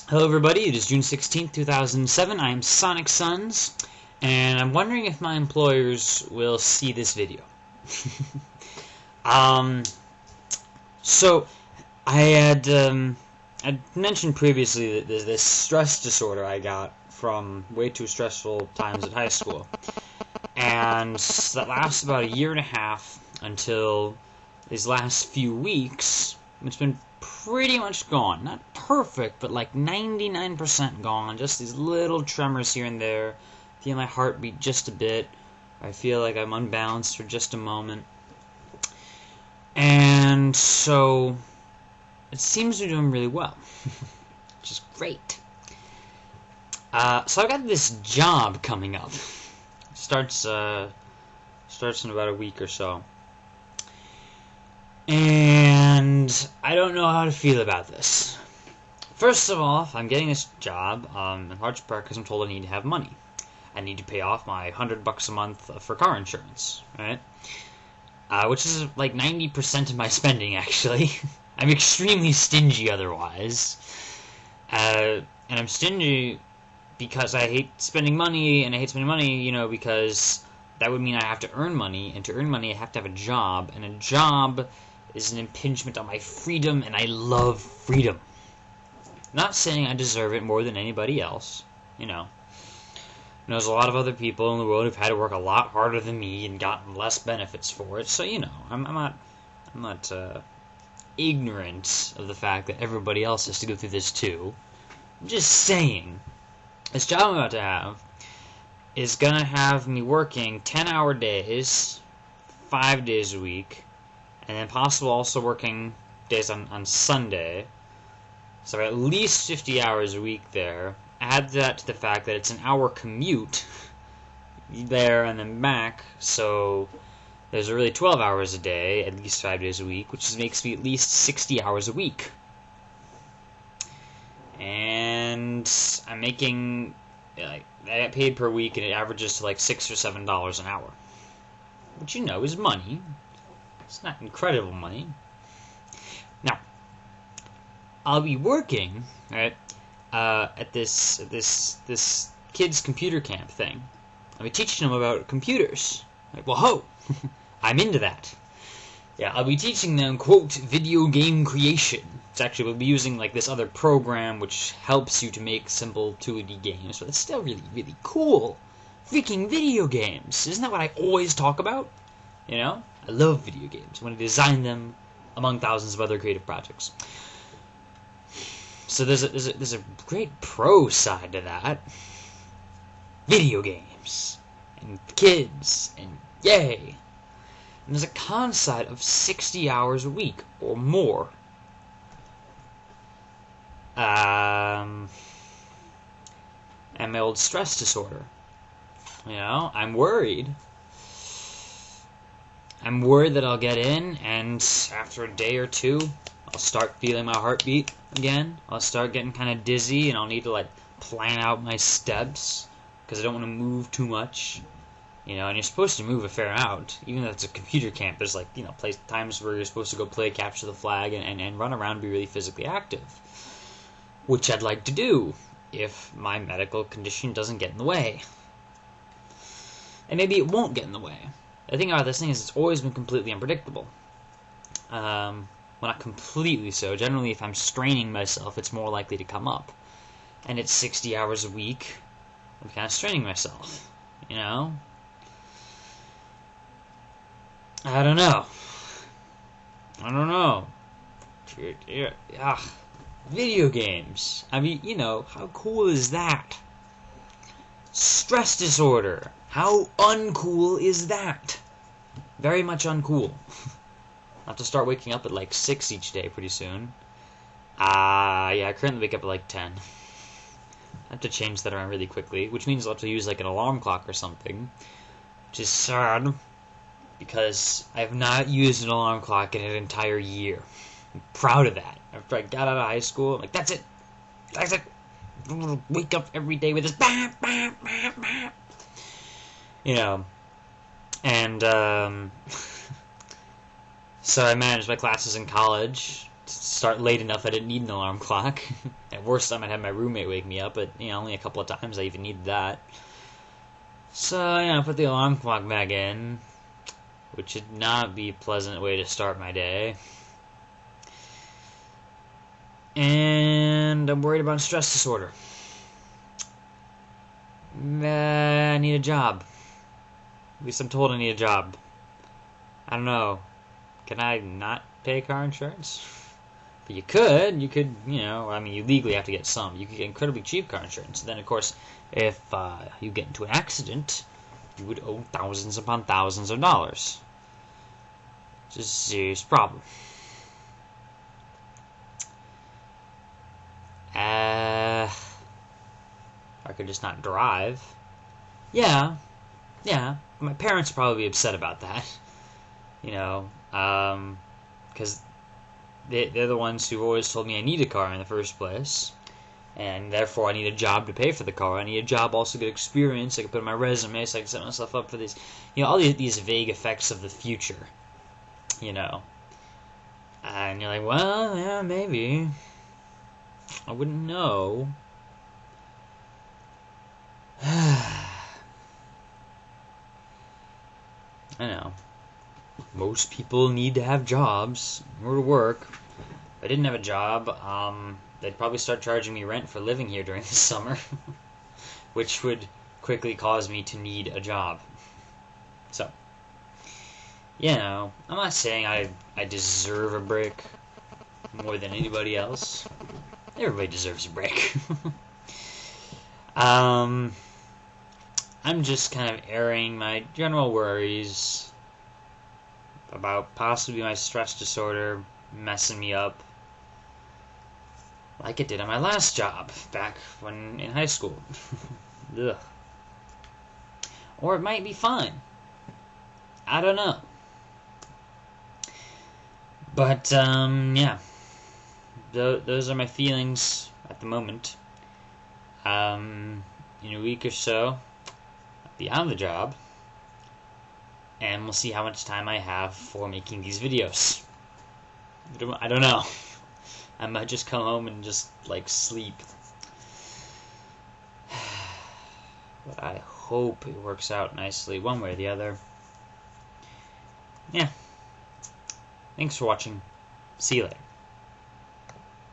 Hello everybody, it is June 16th, 2007. I am Sonic Sons, and I'm wondering if my employers will see this video. um, so, I'd mentioned previously that there's this stress disorder I got from way too stressful times at high school. And that lasts about a year and a half until these last few weeks. It's been pretty much gone. Not perfect, but like 99% gone. Just these little tremors here and there. I feel my heart beat just a bit. I feel like I'm unbalanced for just a moment. And so it seems to be doing really well, which is great. So I've got this job coming up. It starts in about a week or so. And I don't know how to feel about this. First of all, I'm getting this job in large part because I'm told I need to have money. I need to pay off my $100 a month for car insurance, right? Which is like 90% of my spending, actually. I'm extremely stingy otherwise. And I'm stingy because I hate spending money, and I hate spending money, because that would mean I have to earn money, and to earn money I have to have a job, and a job is an impingement on my freedom, and I love freedom. Not saying I deserve it more than anybody else, There's a lot of other people in the world who've had to work a lot harder than me and gotten less benefits for it, so, I'm not ignorant of the fact that everybody else has to go through this too. I'm just saying, this job I'm about to have is gonna have me working 10-hour days, 5 days a week, and then possible also working days on Sunday. So at least 50 hours a week there. Add that to the fact that it's an hour commute there and then back, so there's really 12 hours a day, at least 5 days a week, which makes me at least 60 hours a week. And I'm making, I get paid per week, and it averages to like $6 or $7 an hour. Which is money. It's not incredible money. Now, I'll be working, right, at this kids' computer camp thing. I'll be teaching them about computers. Like, well, ho! I'm into that. Yeah, I'll be teaching them, quote, video game creation. It's actually, we'll be using, like, this other program which helps you to make simple 2D games, but it's still really, really cool. Freaking video games! Isn't that what I always talk about? I love video games. I want to design them among thousands of other creative projects. So there's a great pro side to that. Video games. And kids. And yay. And there's a con side of 60 hours a week or more. And my old stress disorder. I'm worried. I'm worried that I'll get in, and after a day or two, I'll start feeling my heartbeat again. I'll start getting kind of dizzy, and I'll need to, plan out my steps, because I don't want to move too much. And you're supposed to move a fair amount. Even though it's a computer camp, there's, times where you're supposed to go play capture the flag and run around and be really physically active. Which I'd like to do, if my medical condition doesn't get in the way. And maybe it won't get in the way. The thing about this thing is it's always been completely unpredictable. Well, not completely so. Generally, if I'm straining myself, it's more likely to come up. And it's 60 hours a week. I'm kind of straining myself. I don't know. Video games. I mean, how cool is that? Stress disorder. How uncool is that? Very much uncool. I'll have to start waking up at 6 each day pretty soon. Yeah, I currently wake up at 10. I have to change that around really quickly, which means I'll have to use an alarm clock or something. Which is sad, because I have not used an alarm clock in an entire year. I'm proud of that. After I got out of high school, I'm like, that's it! That's it! Wake up every day with this bam, bam, bam, bam. And so I managed my classes in college start late enough I didn't need an alarm clock. At worst, I might have my roommate wake me up, but only a couple of times I even needed that. So I put the alarm clock back in, which should not be a pleasant way to start my day. And I'm worried about stress disorder. I need a job. At least I'm told I need a job. I don't know. Can I not pay car insurance? But you could, you legally have to get some. You could get incredibly cheap car insurance. Then, of course, if you get into an accident, you would owe thousands upon thousands of dollars. It's a serious problem. I could just not drive. Yeah. My parents would probably be upset about that. Because they're the ones who always told me I need a car in the first place. And therefore I need a job to pay for the car. I need a job also to get experience. I can put in my resume so I can set myself up for these, all these vague effects of the future. And you're like, well, yeah, maybe. I wouldn't know. I know. Most people need to have jobs in order to work. If I didn't have a job, they'd probably start charging me rent for living here during the summer, which would quickly cause me to need a job. So, I'm not saying I deserve a break more than anybody else. Everybody deserves a break. I'm just kind of airing my general worries about possibly my stress disorder messing me up like it did on my last job back when in high school. Ugh. Or it might be fine. I don't know. But, yeah. Those are my feelings at the moment. In a week or so, I'll be on the job, and we'll see how much time I have for making these videos. I don't know. I might just come home and just, sleep. But I hope it works out nicely one way or the other. Yeah. Thanks for watching. See you later.